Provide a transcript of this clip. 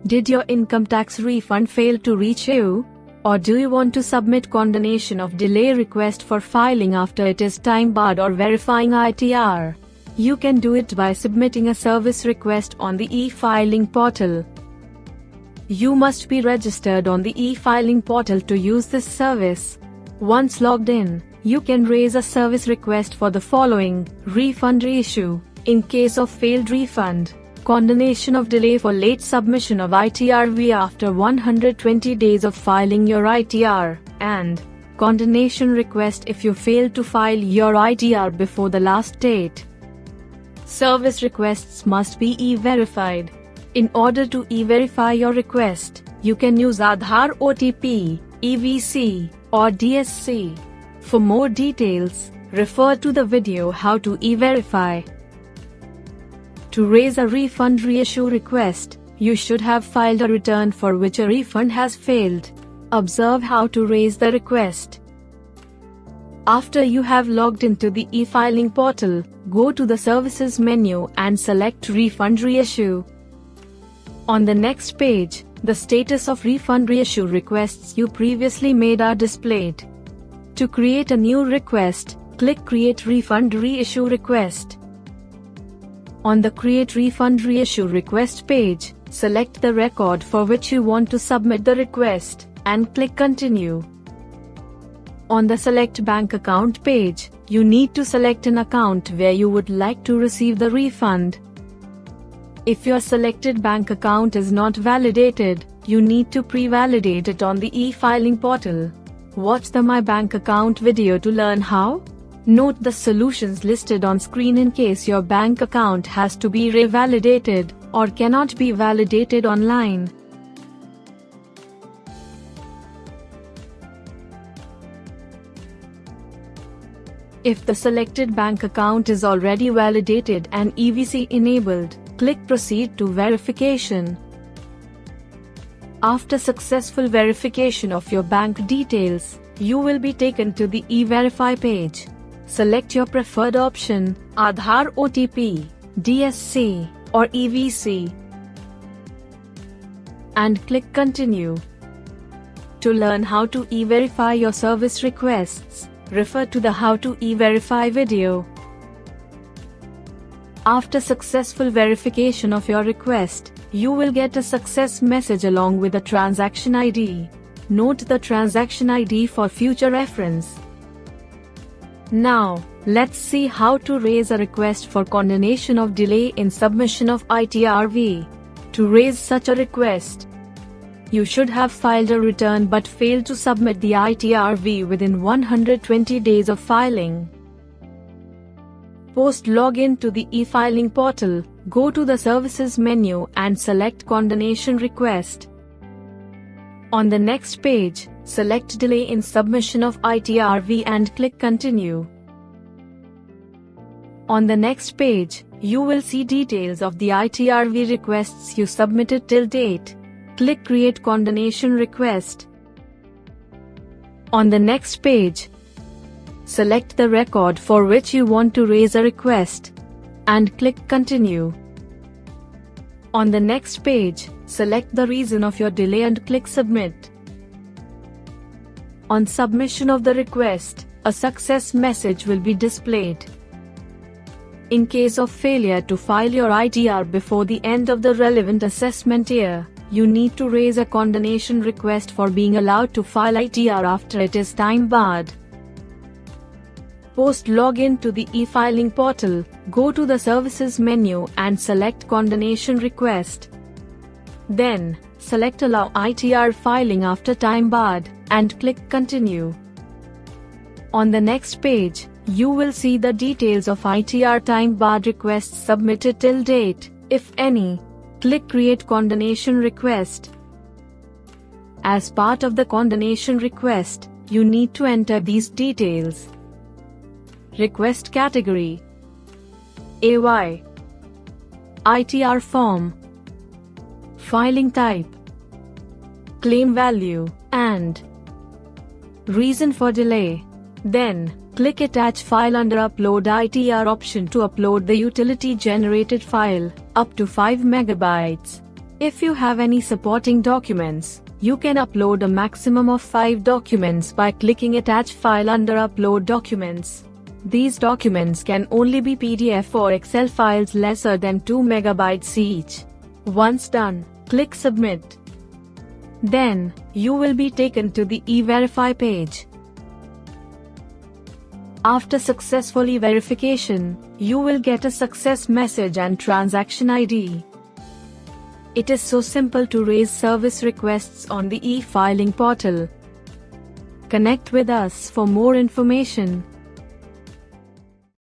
Did your income tax refund fail to reach you? Or do you want to submit condonation of delay request for filing after it is time barred or verifying ITR? You can do it by submitting a service request on the e-filing portal. You must be registered on the e-filing portal to use this service. Once logged in, you can raise a service request for the following: refund reissue, in case of failed refund; condonation of delay for late submission of ITRV after 120 days of filing your ITR, and condonation request if you failed to file your ITR before the last date. Service requests must be e-verified. In order to e-verify your request, you can use Aadhaar OTP, EVC, or DSC. For more details, refer to the video how to e-verify. To raise a refund reissue request, you should have filed a return for which a refund has failed. Observe how to raise the request. After you have logged into the e-filing portal, go to the Services menu and select Refund Reissue. On the next page, the status of refund reissue requests you previously made are displayed. To create a new request, click Create Refund Reissue Request. On the Create Refund Reissue Request page, select the record for which you want to submit the request, and click Continue. On the Select Bank Account page, you need to select an account where you would like to receive the refund. If your selected bank account is not validated, you need to pre-validate it on the e-filing portal. Watch the My Bank Account video to learn how. Note the solutions listed on screen in case your bank account has to be revalidated, or cannot be validated online. If the selected bank account is already validated and EVC enabled, click Proceed to Verification. After successful verification of your bank details, you will be taken to the e-Verify page. Select your preferred option, Aadhaar OTP, DSC, or EVC, and click Continue. To learn how to e-verify your service requests, refer to the How to e-verify video. After successful verification of your request, you will get a success message along with a transaction ID. Note the transaction ID for future reference. Now, let's see how to raise a request for condonation of delay in submission of ITRV. To raise such a request, you should have filed a return but failed to submit the ITRV within 120 days of filing. Post login to the e-filing portal, go to the Services menu and select Condonation Request. On the next page, select Delay in Submission of ITRV and click Continue. On the next page, you will see details of the ITRV requests you submitted till date. Click Create Condonation Request. On the next page, select the record for which you want to raise a request, and click Continue. On the next page, select the reason of your delay and click Submit. On submission of the request, a success message will be displayed. In case of failure to file your ITR before the end of the relevant assessment year, you need to raise a condonation request for being allowed to file ITR after it is time barred. Post login to the e-filing portal, go to the Services menu and select Condonation Request. Then, select Allow ITR filing after time barred, and click Continue. On the next page, you will see the details of ITR time barred requests submitted till date, if any. Click Create Condonation Request. As part of the condonation request, you need to enter these details. Request category, AY, ITR form, filing type, claim value, and reason for delay. Then, click Attach File under Upload ITR option to upload the utility generated file, up to 5 MB. If you have any supporting documents, you can upload a maximum of 5 documents by clicking Attach File under Upload Documents. These documents can only be PDF or Excel files lesser than 2 MB each. Once done, click Submit. Then, you will be taken to the E-Verify page. After successful verification, you will get a success message and transaction ID. It is so simple to raise service requests on the e-filing portal. Connect with us for more information.